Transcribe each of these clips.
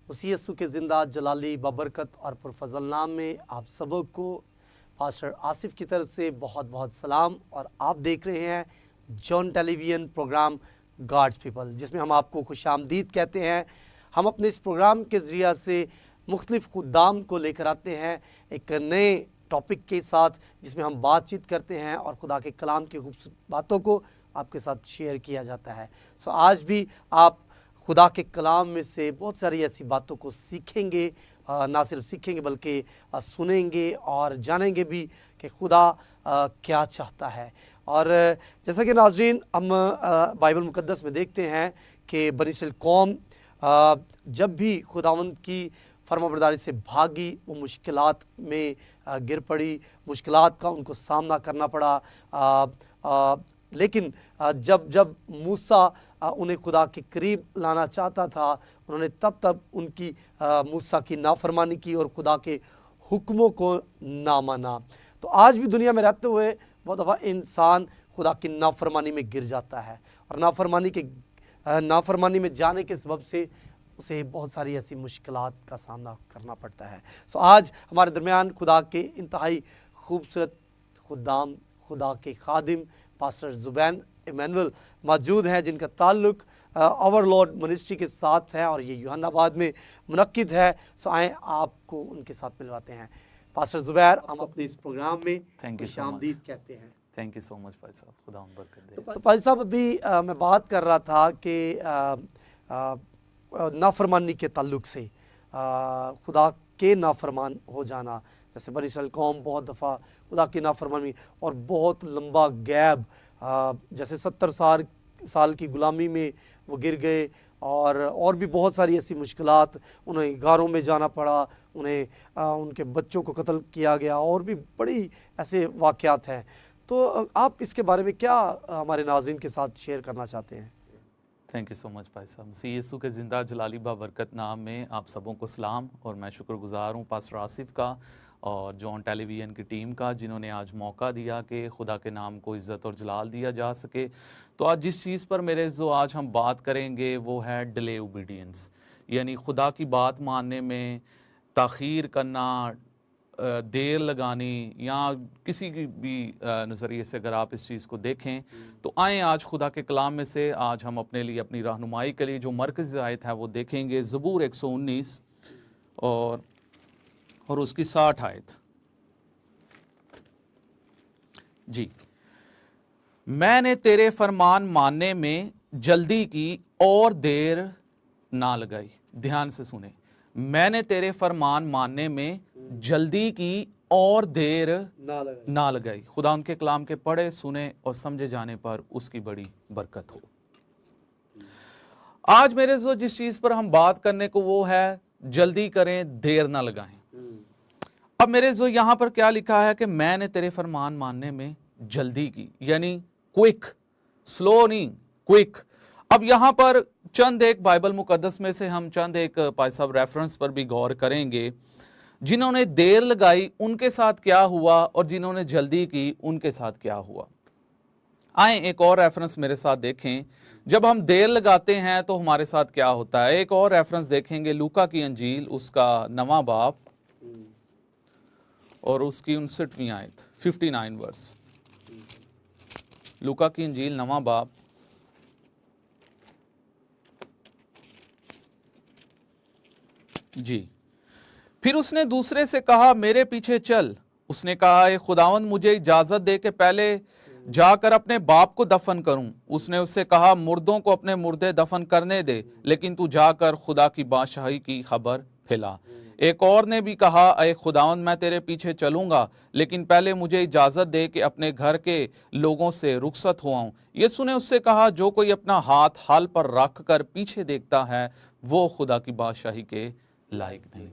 उसी यीशु के ज़िंदा जलाली बबरकत और पुरफज़ल नाम में आप सबको पास्टर आसिफ की तरफ से बहुत बहुत सलाम। और आप देख रहे हैं John television program God's people, जिसमें हम आपको खुशामदीद कहते हैं। हम अपने इस प्रोग्राम के ज़रिए से मुख्तलिफ़ खुदाम को लेकर आते हैं एक नए टॉपिक के साथ, जिसमें हम बातचीत करते हैं और खुदा के कलाम की खूबसूरत बातों को आपके साथ शेयर किया जाता है। सो आज भी आप खुदा के कलाम में से बहुत सारी ऐसी बातों को सीखेंगे, ना सिर्फ सीखेंगे बल्कि सुनेंगे और जानेंगे भी कि खुदा क्या चाहता है। और जैसा कि नाज़रीन हम बाइबल मुक़द्दस में देखते हैं कि बनी इस्राएल कौम जब भी खुदावंद की फरमाबरदारी से भागी, वो मुश्किलात में गिर पड़ी, मुश्किलात का उनको सामना करना पड़ा। लेकिन जब मूसा उन्हें खुदा के करीब लाना चाहता था, उन्होंने तब उनकी मूसा की नाफरमानी की और खुदा के हुक्मों को ना माना। तो आज भी दुनिया में रहते हुए बहुत दफ़ा इंसान खुदा की नाफरमानी में गिर जाता है और नाफरमानी में जाने के सबब से उसे बहुत सारी ऐसी मुश्किलात का सामना करना पड़ता है। सो आज हमारे दरमियान खुदा के इंतहाई खूबसूरत खुदाम, खुदा के खादिम पास्टर ज़ुबैन इमैनुअल मौजूद हैं, जिनका ताल्लुक़ ओवरलॉर्ड मिनिस्ट्री के साथ है और ये यूहन्नाबाद में मुनक्किद है। सो आएँ आपको उनके साथ मिलवाते हैं। पास्टर ज़ुबैर, हम अपने इस प्रोग्राम में खुशामदीद कहते हैं। थैंक यू सो मच भाई साहब, खुदा बरकत दे। तो भाई साहब, अभी मैं बात कर रहा था कि नाफरमानी के ताल्लुक़ से खुदा के नाफरमान हो जाना, जैसे बनी इस्राएल कौम बहुत दफ़ा खुदा की नाफरमानी और बहुत लंबा गैप, जैसे 70 साल की ग़ुलामी में वो गिर गए और भी बहुत सारी ऐसी मुश्किलात, उन्हें गारों में जाना पड़ा, उन्हें उनके बच्चों को कत्ल किया गया और भी बड़ी ऐसे वाक़यात हैं। तो आप इसके बारे में क्या हमारे नाज़रीन के साथ शेयर करना चाहते हैं? थैंक यू सो मच भाई साहब। मसीह यीशु के ज़िंदा जलाली बरकत नाम में आप सबों को सलाम। और मैं शुक्रगुज़ार हूँ पास्टर आसिफ का और जॉन टेलीविज़न की टीम का, जिन्होंने आज मौका दिया कि खुदा के नाम को इज़्ज़त और जलाल दिया जा सके। तो आज जिस चीज़ पर आज हम बात करेंगे वो है डिले ओबीडियंस, यानी खुदा की बात मानने में ताख़ीर करना, देर लगानी, या किसी की भी नज़रिए से अगर आप इस चीज़ को देखें तो आएँ आज खुदा के कलाम में से आज हम अपने लिए अपनी रहनुमाई के लिए जो मरकज़ी आयत है वो देखेंगे। ज़बूर 119 और उसकी 60 आयत। जी, मैंने तेरे फरमान मानने में जल्दी की और देर ना लगाई। ध्यान से सुने, मैंने तेरे फरमान मानने में जल्दी की और देर ना लगाई। खुदा उनके कलाम के पढ़े, सुने और समझे जाने पर उसकी बड़ी बरकत हो। आज मेरे जो जिस चीज पर हम बात करने को वो है जल्दी करें, देर ना लगाएं। अब मेरे जो यहां पर क्या लिखा है कि मैंने तेरे फरमान मानने में जल्दी की, यानी क्विक, स्लो नहीं, क्विक। अब यहां पर चंद एक बाइबल मुकद्दस में से हम चंद एक भाई साहब रेफरेंस पर भी गौर करेंगे। जिन्होंने देर लगाई उनके साथ क्या हुआ और जिन्होंने जल्दी की उनके साथ क्या हुआ। आए एक और रेफरेंस मेरे साथ देखें। जब हम देर लगाते हैं तो हमारे साथ क्या होता है। एक और रेफरेंस देखेंगे, लूका की अंजील उसका 9वां बाब और उसकी 59वीं आयत, 59 वर्स। लूका की अंजील 9वां बाब जी। फिर उसने दूसरे से कहा, मेरे पीछे चल। उसने कहा, ए खुदावंद, मुझे इजाजत दे के पहले जाकर अपने बाप को दफन करूं। उसने उससे कहा, मुर्दों को अपने मुर्दे दफन करने दे, लेकिन तू जाकर खुदा की बादशाही की खबर फैला। एक और ने भी कहा, ए खुदावंद, मैं तेरे पीछे चलूंगा, लेकिन पहले मुझे इजाजत दे कि अपने घर के लोगों से रुखसत हो आऊं। यीशु ने उससे कहा, जो कोई अपना हाथ हाल पर रख कर पीछे देखता है वो खुदा की बादशाही के लायक नहीं।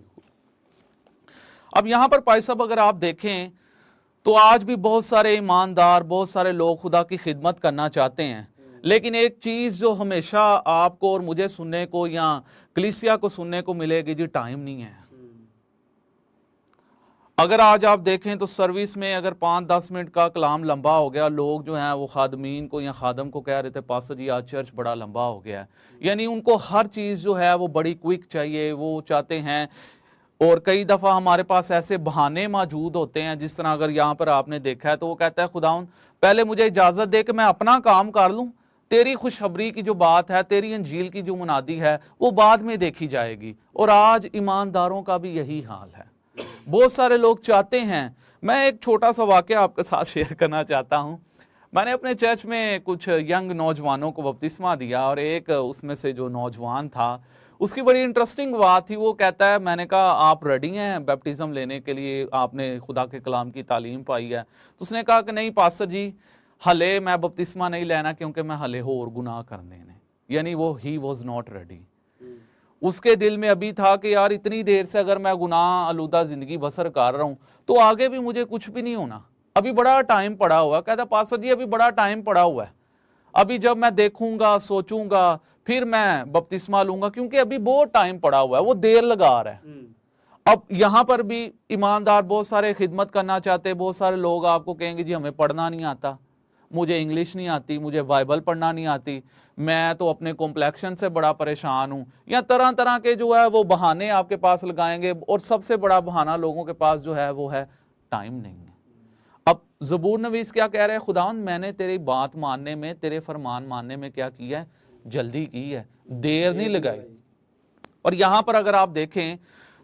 अब यहां पर भाई साहब अगर आप देखें तो आज भी बहुत सारे ईमानदार, बहुत सारे लोग खुदा की खिदमत करना चाहते हैं, लेकिन एक चीज जो हमेशा आपको और मुझे सुनने को या कलीसिया को सुनने को मिलेगी, जी टाइम नहीं है। अगर आज आप देखें तो सर्विस में अगर 5-10 मिनट का कलाम लंबा हो गया, लोग जो हैं वो खादमीन को या खादम को कह रहे थे पास्टर जी आज चर्च बड़ा लंबा हो गया है। यानी उनको हर चीज़ जो है वो बड़ी क्विक चाहिए, वो चाहते हैं। और कई दफ़ा हमारे पास ऐसे बहाने मौजूद होते हैं, जिस तरह अगर यहाँ पर आपने देखा है तो वो कहता है खुदाउन पहले मुझे इजाज़त दे कि मैं अपना काम कर लूँ, तेरी खुशखबरी की जो बात है, तेरी अंजील की जो मुनादी है वो बाद में देखी जाएगी। और आज ईमानदारों का भी यही हाल है। बहुत सारे लोग चाहते हैं, मैं एक छोटा सा वाक़या आपके साथ शेयर करना चाहता हूँ। मैंने अपने चर्च में कुछ यंग नौजवानों को बपतिस्मा दिया और एक उसमें से जो नौजवान था उसकी बड़ी इंटरेस्टिंग बात थी। वो कहता है, मैंने कहा आप रेडी हैं बैप्टिज्म लेने के लिए, आपने खुदा के कलाम की तालीम पाई है? तो उसने कहा कि नहीं पास्टर जी, हले मैं बपतिस्मा नहीं लेना क्योंकि मैं हले होर गुनाह करने ने। यानी वो ही वॉज नॉट रेडी। उसके दिल में अभी था कि यार इतनी देर से अगर मैं गुनाह आलूदा जिंदगी बसर कर रहा हूं तो आगे भी मुझे कुछ भी नहीं होना, अभी बड़ा टाइम पड़ा हुआ। कहता पास्टर जी अभी बड़ा टाइम पड़ा हुआ है, अभी जब मैं देखूंगा सोचूंगा फिर मैं बपतिस्मा लूंगा, क्योंकि अभी बहुत टाइम पड़ा हुआ है। वो देर लगा रहा है। अब यहां पर भी ईमानदार बहुत सारे खिदमत करना चाहते, बहुत सारे लोग आपको कहेंगे जी हमें पढ़ना नहीं आता, मुझे इंग्लिश नहीं आती, मुझे बाइबल पढ़ना नहीं आती, मैं तो अपने कॉम्प्लेक्शन से बड़ा परेशान हूं, या तरह तरह के जो है वो बहाने आपके पास लगाएंगे। और सबसे बड़ा बहाना लोगों के पास जो है वो है टाइम नहीं है। अब ज़बूर नवीस क्या कह रहे हैं, खुदावन मैंने तेरी बात मानने में, तेरे फरमान मानने में क्या किया है, जल्दी की है, देर नहीं लगाई। और यहां पर अगर आप देखें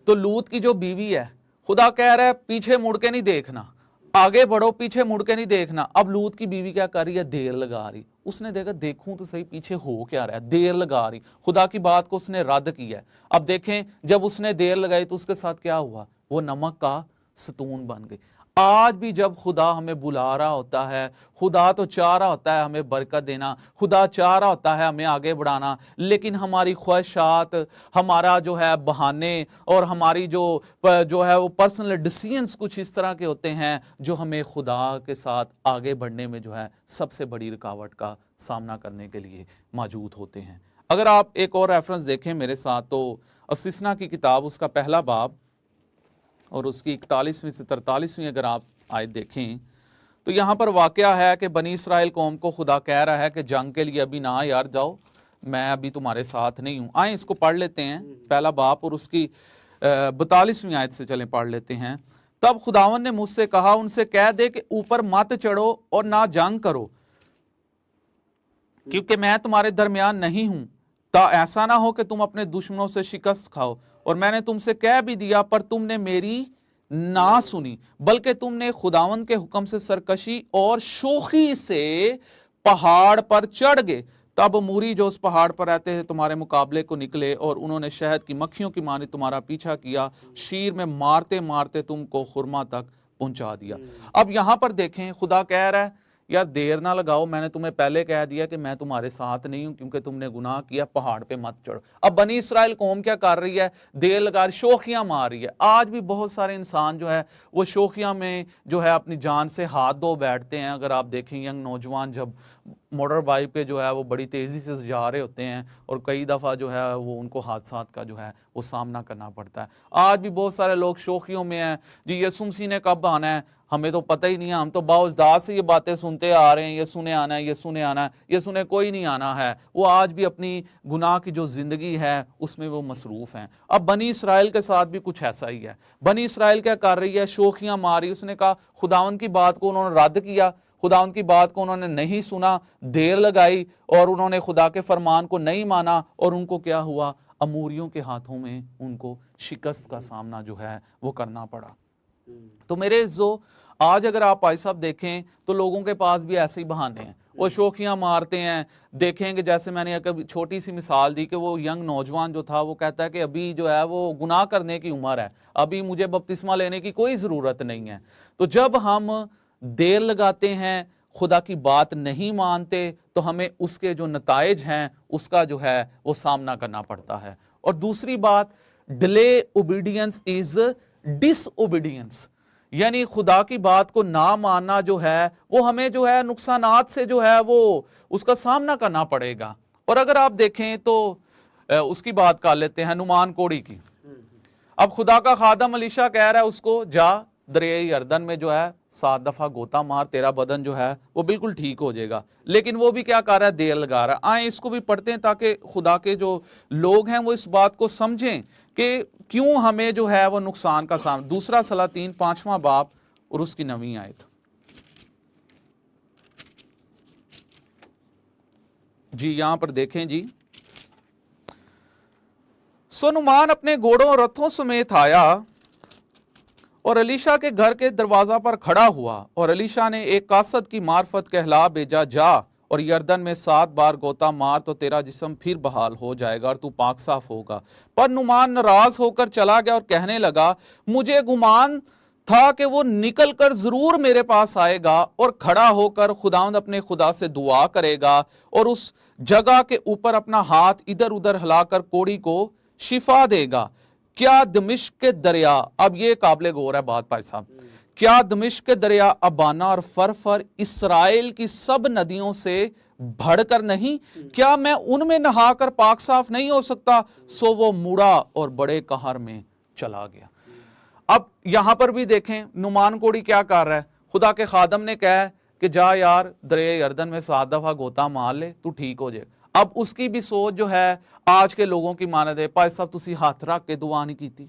तो लूत की जो बीवी है, खुदा कह रहा है पीछे मुड़ के नहीं देखना, आगे बढ़ो, पीछे मुड़ के नहीं देखना। अब लूत की बीवी क्या कर रही है, देर लगा रही। उसने देखा देखूं तो सही पीछे हो क्या रहा है, देर लगा रही। खुदा की बात को उसने रद्द किया। अब देखें जब उसने देर लगाई तो उसके साथ क्या हुआ, वो नमक का सतून बन गई। आज भी जब खुदा हमें बुला रहा होता है, खुदा तो चाह रहा होता है हमें बरकत देना, खुदा चाह रहा होता है हमें आगे बढ़ाना, लेकिन हमारी ख्वाहिशात, हमारा जो है बहाने और हमारी जो है वो पर्सनल डिसीजंस कुछ इस तरह के होते हैं जो हमें खुदा के साथ आगे बढ़ने में जो है सबसे बड़ी रुकावट का सामना करने के लिए मौजूद होते हैं। अगर आप एक और रेफरेंस देखें मेरे साथ तो अस्तिस्ना की किताब उसका पहला बाब और उसकी 41वीं से 43वीं अगर आप आयत देखें तो यहाँ पर वाकया है कि बनी इसराइल कौम को खुदा कह रहा है कि जंग के लिए अभी ना यार जाओ, मैं अभी तुम्हारे साथ नहीं हूँ। आए इसको पढ़ लेते हैं, पहला बाप और उसकी 42वीं आयत से चलें पढ़ लेते हैं। तब खुदावन ने मुझसे कहा, उनसे कह दे कि ऊपर मत चढ़ो और ना जंग करो, क्योंकि मैं तुम्हारे दरमियान नहीं हूं, ता ऐसा ना हो कि तुम अपने दुश्मनों से शिकस्त खाओ। और मैंने तुमसे कह भी दिया पर तुमने मेरी ना सुनी, बल्कि तुमने खुदावन के हुक्म से सरकशी और शोखी से पहाड़ पर चढ़ गए। तब मूरी जो उस पहाड़ पर रहते हैं तुम्हारे मुकाबले को निकले और उन्होंने शहद की मक्खियों की मानी तुम्हारा पीछा किया, शीर में मारते मारते तुमको खुरमा तक पहुंचा दिया। अब यहां पर देखें खुदा कह रहा है यार देर ना लगाओ, मैंने तुम्हें पहले कह दिया कि मैं तुम्हारे साथ नहीं हूं क्योंकि तुमने गुनाह किया, पहाड़ पे मत चढ़ो। अब बनी इसराइल कौम क्या कर रही है, देर लगा रही, शोखियां मार रही है। आज भी बहुत सारे इंसान जो है वो शोखियां में जो है अपनी जान से हाथ धो बैठते हैं। अगर आप देखें यंग नौजवान जब मोटर बाइक पे जो है वो बड़ी तेज़ी से जा रहे होते हैं और कई दफ़ा जो है वो उनको हादसात का जो है वो सामना करना पड़ता है। आज भी बहुत सारे लोग शोखियों में हैं जी, यीशु मसीह ने कब आना है हमें तो पता ही नहीं है, हम तो बाउजदार से ये बातें सुनते आ रहे हैं, यीशु ने आना है, यीशु ने आना है, यीशु ने कोई नहीं आना है। वो आज भी अपनी गुनाह की जो ज़िंदगी है उसमें वो मसरूफ़ हैं। अब बनी इसराइल के साथ भी कुछ ऐसा ही है। बनी इसराइल क्या कर रही है, शोखियाँ मारी। उसने कहा खुदावन की बात को उन्होंने रद्द किया, खुदावन की बात को उन्होंने नहीं सुना, देर लगाई और उन्होंने खुदा के फरमान को नहीं माना और उनको क्या हुआ, अमूरियों के हाथों में उनको शिकस्त का सामना जो है वो करना पड़ा। तो मेरे जो आज अगर आप भाई साहब देखें तो लोगों के पास भी ऐसे ही बहाने हैं, वो शोखियां मारते हैं। देखेंगे जैसे मैंने एक छोटी सी मिसाल दी कि वो यंग नौजवान जो था वो कहता है कि अभी जो है वो गुनाह करने की उम्र है, अभी मुझे बपतिस्मा लेने की कोई ज़रूरत नहीं है। तो जब हम देर लगाते हैं, खुदा की बात नहीं मानते, तो हमें उसके जो नताइज हैं उसका जो है वो सामना करना पड़ता है। और दूसरी बात, डिले ओबीडियंस इज डिसओबीडियंस, यानी खुदा की बात को ना मानना जो है वो हमें जो है नुकसानात से जो है वो उसका सामना करना पड़ेगा। और अगर आप देखें तो उसकी बात कर लेते हैं नुमान कोड़ी की। अब खुदा का खादम अलीशा कह रहा है उसको जा दरिया यर्दन में जो है 7 दफा गोता मार, तेरा बदन जो है वो बिल्कुल ठीक हो जाएगा। लेकिन वो भी क्या कर रहा है, देर लगा रहा है। आए इसको भी पढ़ते हैं ताकि खुदा के जो लोग हैं वो इस बात को समझें कि क्यों हमें जो है वो नुकसान का सामना। दूसरा सलातीन 5वां बाब और उसकी 9वीं आयत। जी यहां पर देखें जी, सो नुमान अपने घोड़ों और रथों समेत आया और अलीशा के घर के दरवाजा पर खड़ा हुआ, और अलीशा ने एक कासद की मार्फत कहला भेजा, जा और यर्दन में 7 बार गोता मार तो तेरा जिस्म फिर बहाल हो जाएगा और तू पाक साफ होगा। पर नुमान नाराज होकर चला गया और कहने लगा, मुझे गुमान था कि वो निकल कर जरूर मेरे पास आएगा और खड़ा होकर खुदावंद अपने खुदा से दुआ करेगा और उस जगह के ऊपर अपना हाथ इधर उधर हिलाकर कोड़ी को शिफा देगा। क्या दमिश्क के दरिया, अब ये काबिल गौर है बात भाई साहब, क्या दमिश्क के दरिया अबाना और फरफर इस्राएल की सब नदियों से बढ़कर नहीं? क्या मैं उनमें नहाकर पाक साफ नहीं हो सकता? सो वो मुड़ा और बड़े कहर में चला गया। अब यहां पर भी देखें नुमान कोड़ी क्या कर रहा है, खुदा के खादम ने कहा कि जा यार दरिया यर्दन में 7 दफा गोता मार ले, तू ठीक हो जाए। अब उसकी भी सोच जो है आज के लोगों की मानद है, भाई साहब तुसी हाथ रख के दुआ नहीं की,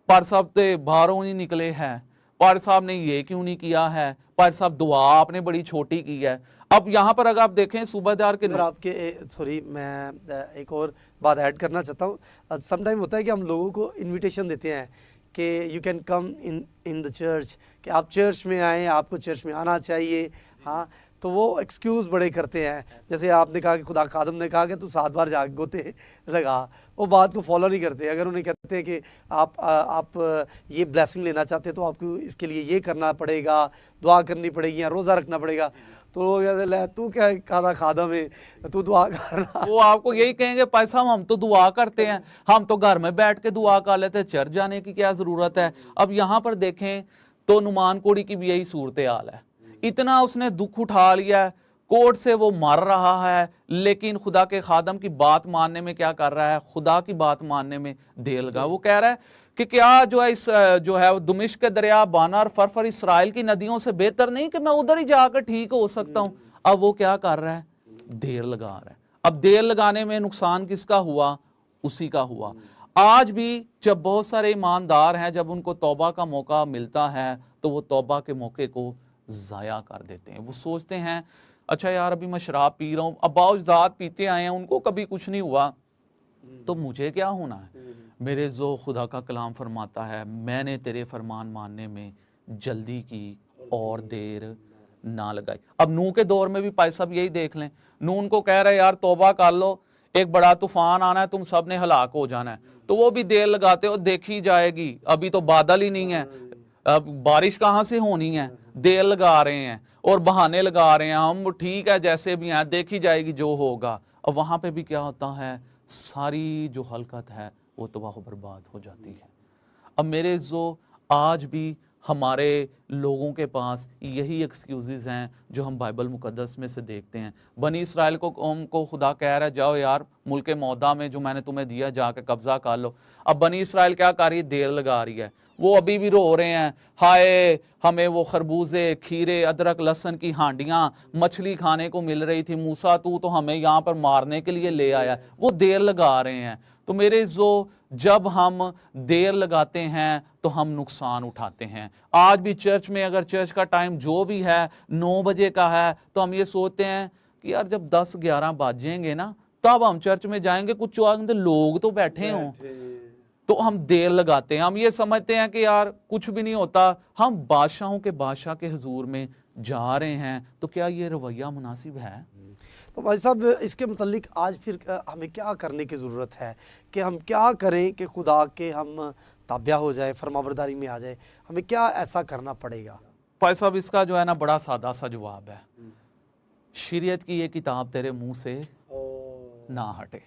पर साहब ते बाहरों नहीं निकले हैं, पर साहब ने ये क्यों नहीं किया है, पर साहब दुआ आपने बड़ी छोटी की है। अब यहाँ पर अगर आप देखें सूबादार के आपके सॉरी मैं एक और बात ऐड करना चाहता हूँ। समटाइम होता है कि हम लोगों को इनविटेशन देते हैं कि you can come in the church, कि आप चर्च में आएँ, आपको चर्च में आना चाहिए। हाँ, तो वो एक्सक्यूज़ बड़े करते हैं। जैसे आपने कहा कि खुदा खादम ने कहा कि तू 7 बार जा गोते लगा, वो बात को फॉलो नहीं करते। अगर उन्हें कहते हैं कि आप ये ब्लेसिंग लेना चाहते हैं तो आपको इसके लिए ये करना पड़ेगा, दुआ करनी पड़ेगी या रोज़ा रखना पड़ेगा, तो वो कहते तू क्या खादा खादम है, तू दुआ करना। वो आपको यही कहेंगे पैसा हम तो दुआ करते हैं, हम तो घर में बैठ के दुआ कर लेते हैं, चर्च जाने की क्या ज़रूरत है। अब यहाँ पर देखें तो नुमान कोड़ी की भी यही सूरत हाल है। इतना उसने दुख उठा लिया, कोर्ट से वो मर रहा है, लेकिन खुदा के खादम की बात मानने में क्या कर रहा है, खुदा की बात मानने में देर लगा। वो कह रहा है कि क्या जो है इस जो है दमिश्क के दरिया बाना और फरफर इस्राएल की नदियों से बेहतर नहीं कि मैं उधर ही जाकर ठीक हो सकता हूं। अब वो क्या कर रहा है, देर लगा रहा है। अब देर लगाने में नुकसान किसका हुआ, उसी का हुआ। आज भी जब बहुत सारे ईमानदार हैं, जब उनको तौबा का मौका मिलता है तो वो तौबा के मौके को ज़ाया कर देते हैं। वो सोचते हैं अच्छा यार अभी मैं शराब पी रहा हूँ, अब्बा अजदाद पीते आए हैं, उनको कभी कुछ नहीं हुआ, तो मुझे क्या होना है। मेरे जो खुदा का कलाम फरमाता है, मैंने तेरे फरमान मानने में जल्दी की और देर ना लगाई। अब नूह के दौर में भी भाई साहब यही देख लें, नूह उनको कह रहे यार तौबा कर लो, एक बड़ा तूफान आना है, तुम सब ने हलाक हो जाना है, तो वो भी देर लगाते हो, देखी जाएगी, अभी तो बादल ही नहीं है, अब बारिश कहाँ से होनी है, देर लगा रहे हैं और बहाने लगा रहे हैं, हम ठीक है जैसे भी हैं, देखी जाएगी जो होगा। अब वहां पे भी क्या होता है, सारी जो हलकत है वो तबाह बर्बाद हो जाती है। अब मेरे जो आज भी हमारे लोगों के पास यही एक्सक्यूजेस हैं जो हम बाइबल मुकद्दस में से देखते हैं। बनी इसराइल को कौम को खुदा कह रहा है जाओ यार मुल्क मौदा में जो मैंने तुम्हें दिया जाके कब्जा कर लो। अब बनी इसराइल क्या कर रही है, देर लगा रही है। वो अभी भी रो रहे हैं, हाय हमें वो खरबूजे, खीरे, अदरक, लहसुन की हांडियां, मछली खाने को मिल रही थी, मूसा तू तो हमें यहाँ पर मारने के लिए ले आया। वो देर लगा रहे हैं। तो मेरे जो जब हम देर लगाते हैं तो हम नुकसान उठाते हैं। आज भी चर्च में अगर चर्च का टाइम जो भी है 9 बजे का है तो हम ये सोचते हैं कि यार जब 10-11 बजेंगे ना तब हम चर्च में जाएंगे, कुछ लोग तो बैठे हों, तो हम देर लगाते हैं। हम ये समझते हैं कि यार कुछ भी नहीं होता, हम बादशाहों के बादशाह के हुजूर में जा रहे हैं, तो क्या ये रवैया मुनासिब है? तो भाई साहब इसके मुतल्लिक आज फिर हमें क्या करने की ज़रूरत है कि हम क्या करें कि खुदा के हम ताबिया हो जाए, फरमाबरदारी में आ जाए, हमें क्या ऐसा करना पड़ेगा? भाई साहब इसका जो है ना बड़ा सादा सा जवाब है, शरीयत की ये किताब तेरे मुंह से ना हटे।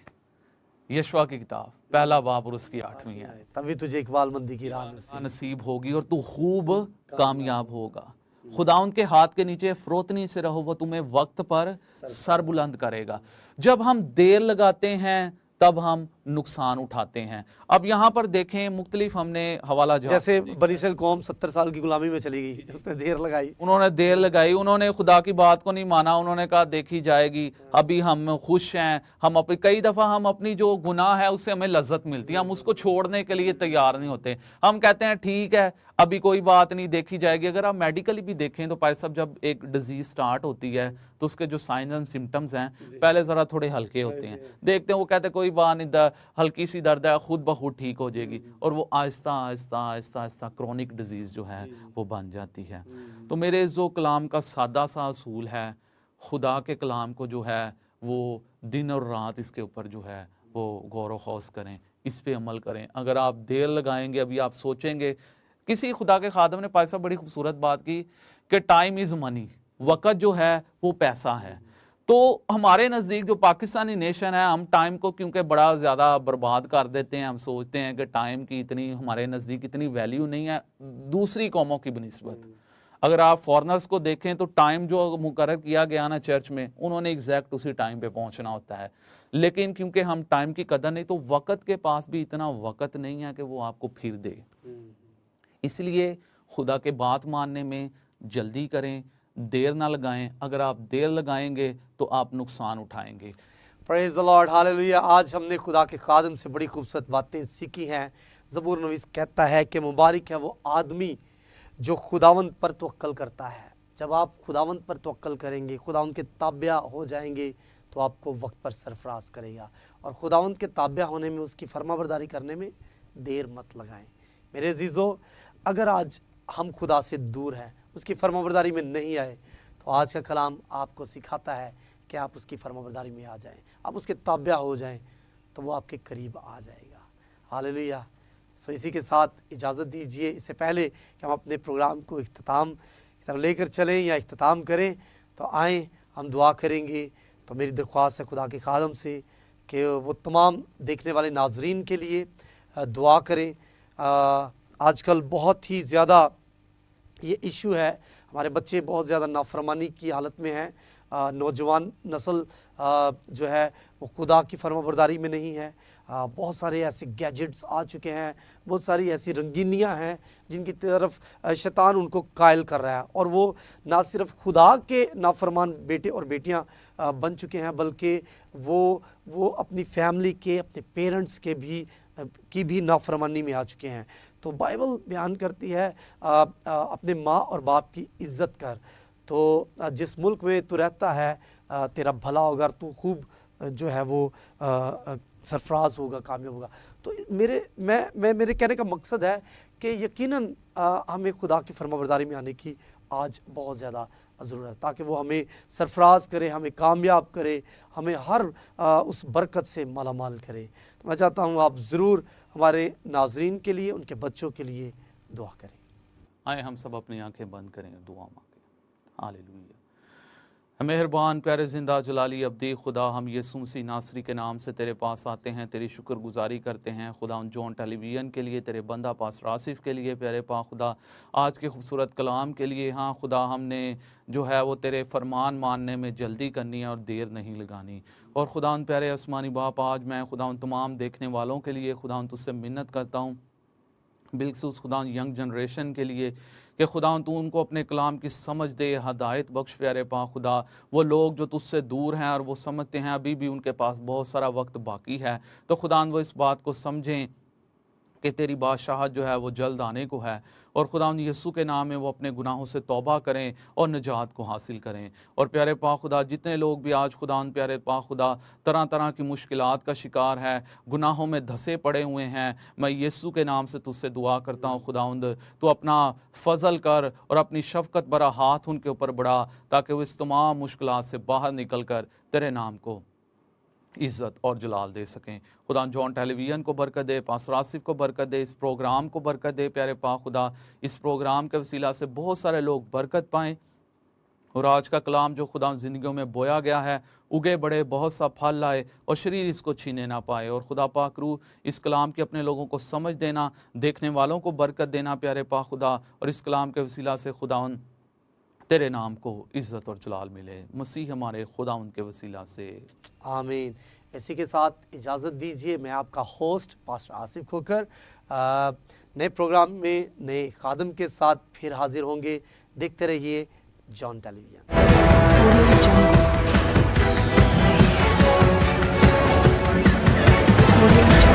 यशवा की किताब पहला बाब और उसकी 8वीं है, तभी तुझे इकबालमंदी की राह नसीब होगी और तू खूब कामयाब होगा। खुदा उनके हाथ के नीचे फरोतनी से रहो, वो तुम्हें वक्त पर सर बुलंद करेगा। जब हम देर लगाते हैं तब हम नुकसान उठाते हैं। अब यहाँ पर देखें मुख्तलिफ हमने हवाला जहां जैसे बनी इसराइल कौम 70 साल की गुलामी में चली गई, उसने देर लगाई, उन्होंने देर लगाई, उन्होंने खुदा की बात को नहीं माना, उन्होंने कहा देखी जाएगी, अभी हम खुश हैं, हम अपनी कई दफ़ा हम अपनी जो गुनाह है उससे हमें लज्जत मिलती है, हम उसको छोड़ने के लिए तैयार नहीं होते। हम कहते हैं ठीक है अभी कोई बात नहीं, देखी जाएगी। अगर आप मेडिकली भी देखें तो भाई साहब जब एक डिजीज स्टार्ट होती है तो उसके जो साइंस एंड सिम्टम्स हैं पहले ज़रा थोड़े हल्के होते हैं, देखते हैं वो कहते हैं कोई बात नहीं, हल्की सी दर्द है खुद ब खुद ठीक हो जाएगी, और वो आहिस्ता आहिस्ता आहिस्ता आहिस्ता क्रॉनिक डिजीज़ जो है वो बन जाती है। तो मेरे जो कलाम का सादा सा असूल है, खुदा के कलाम को जो है वो दिन और रात इसके ऊपर जो है वो गौर व खौस करें, इस पे अमल करें। अगर आप देर लगाएंगे, अभी आप सोचेंगे, किसी खुदा के खादम ने पाक साहब बड़ी खूबसूरत बात की कि टाइम इज़ मनी, वक़्त जो है वो पैसा है। तो हमारे नज़दीक जो पाकिस्तानी नेशन है, हम टाइम को क्योंकि बड़ा ज़्यादा बर्बाद कर देते हैं, हम सोचते हैं कि टाइम की इतनी हमारे नज़दीक इतनी वैल्यू नहीं है दूसरी कौमों की बनिस्बत। अगर आप फॉरेनर्स को देखें तो टाइम जो मुकर्रर किया गया ना चर्च में, उन्होंने एग्जैक्ट उसी टाइम पे पहुंचना होता है, लेकिन क्योंकि हम टाइम की कदर नहीं, तो वक़्त के पास भी इतना वक़्त नहीं है कि वो आपको फिर दे। इसलिए खुदा के बात मानने में जल्दी करें, देर ना लगाएं। अगर आप देर लगाएंगे तो आप नुकसान उठाएंगे। Praise the Lord, hallelujah. आज हमने खुदा के खादम से बड़ी खूबसूरत बातें सीखी हैं। ज़बूर नवीस कहता है कि मुबारक है वो आदमी जो खुदावंद पर तवक्कल करता है। जब आप खुदावंद पर तवक्कल करेंगे, खुदावंद के ताबिया हो जाएंगे, तो आपको वक्त पर सरफराज करेगा। और खुदावंद के ताबिया होने में, उसकी फरमाबरदारी करने में देर मत लगाएं। मेरे अजीज़ों, अगर आज हम खुदा से दूर हैं, उसकी फरमाबरदारी में नहीं आए, तो आज का कलाम आपको सिखाता है कि आप उसकी फरमाबरदारी में आ जाएं, आप उसके ताबिया हो जाएं, तो वो आपके करीब आ जाएगा। हालेलुया। सो इसी के साथ इजाज़त दीजिए। इससे पहले कि हम अपने प्रोग्राम को इख्तिताम की तरफ लेकर चलें या इख्तिताम करें, तो आएँ हम दुआ करेंगे। तो मेरी दरख्वास्त है खुदा के खादम से कि वो तमाम देखने वाले नाजरीन के लिए दुआ करें। आजकल बहुत ही ज़्यादा ये इशू है, हमारे बच्चे बहुत ज़्यादा नाफरमानी की हालत में हैं। नौजवान नस्ल जो है वो खुदा की फरमाबरदारी में नहीं है। बहुत सारे ऐसे गैजेट्स आ चुके हैं, बहुत सारी ऐसी रंगीनियां हैं जिनकी तरफ शैतान उनको कायल कर रहा है, और वो ना सिर्फ खुदा के नाफरमान बेटे और बेटियां बन चुके हैं, बल्कि वो अपनी फैमिली के, अपने पेरेंट्स के भी नाफरमानी में आ चुके हैं। तो बाइबल बयान करती है अपने माँ और बाप की इज़्ज़त कर। तो जिस मुल्क में तू रहता है तेरा भला होगा, तू खूब जो है वो सरफराज होगा, कामयाब होगा। तो मेरे कहने का मकसद है कि यकीनन हमें खुदा की फरमाबरदारी में आने की आज बहुत ज़्यादा ज़रूरत है, ताकि वो हमें सरफराज करे, हमें कामयाब करे, हमें हर उस बरकत से मालामाल करे। तो मैं चाहता हूँ आप ज़रूर हमारे नाजरीन के लिए, उनके बच्चों के लिए दुआ करें। आए हम सब अपनी आंखें बंद करें, दुआ मांगें। हालेलुया। मेहरबान प्यारे ज़िंदा जलाली अब्दी खुदा, हम यीशु मसीह नासरी के नाम से तेरे पास आते हैं, तेरी शुक्रगुजारी करते हैं खुदा उन जॉन टेलीविज़न के लिए, तेरे बंदा पास्टर आसिफ के लिए प्यारे पा खुदा, आज के खूबसूरत कलाम के लिए। हाँ खुदा, हमने जो है वो तेरे फरमान मानने में जल्दी करनी है और देर नहीं लगानी। और खुदा उन प्यारे आसमानी बाप, आज मैं खुदा उन तमाम देखने वालों के लिए खुदा उन तुझसे मिन्नत करता हूँ, बिलखसूस खुदा यंग जनरेशन के लिए, कि खुदा तू उनको अपने कलाम की समझ दे, हदायत बख्श प्यारे पा खुदा। वो लोग जो तुझसे दूर हैं और वो समझते हैं अभी भी उनके पास बहुत सारा वक्त बाकी है, तो खुदा वो इस बात को समझें कि तेरी बादशाहत जो है वो जल्द आने को है, और खुदा यीशु के नाम में वो अपने गुनाहों से तौबा करें और निजात को हासिल करें। और प्यारे पा खुदा, जितने लोग भी आज खुदा प्यारे पा खुदा तरह तरह की मुश्किलात का शिकार है, गुनाहों में धंसे पड़े हुए हैं, मैं यीशु के नाम से तुझसे दुआ करता हूँ खुदावंद, तू अपना फ़ज़ल कर और अपनी शफ़क़त भरा हाथ उनके ऊपर बढ़ा, ताकि वो इस तमाम मुश्किलात से बाहर निकल कर तेरे नाम को इज़्ज़त और जलाल दे सकें। खुदा जॉन टेलीविज़न को बरकत दे, पास्टर आसिफ को बरकत दे, इस प्रोग्राम को बरकत दे प्यारे पा खुदा। इस प्रोग्राम के वसीला से बहुत सारे लोग बरकत पाएँ, और आज का कलाम जो खुदा ज़िंदगियों में बोया गया है उगे बड़े बहुत सा फल लाए और शरीर इसको छीने ना पाए। और खुदा पाक रूह इस कलाम के अपने लोगों को समझ देना, देखने वालों को बरकत देना प्यारे पा खुदा। और इस कलाम के वसीला से खुदा तेरे नाम को इज़्ज़त और जलाल मिले, मसीह हमारे खुदावंद के वसीला से आमीन। इसी के साथ इजाज़त दीजिए, मैं आपका होस्ट पास्टर आसिफ खोकर नए प्रोग्राम में नए खादम के साथ फिर हाजिर होंगे। देखते रहिए जॉन टेलीविजन। Audio Jungle.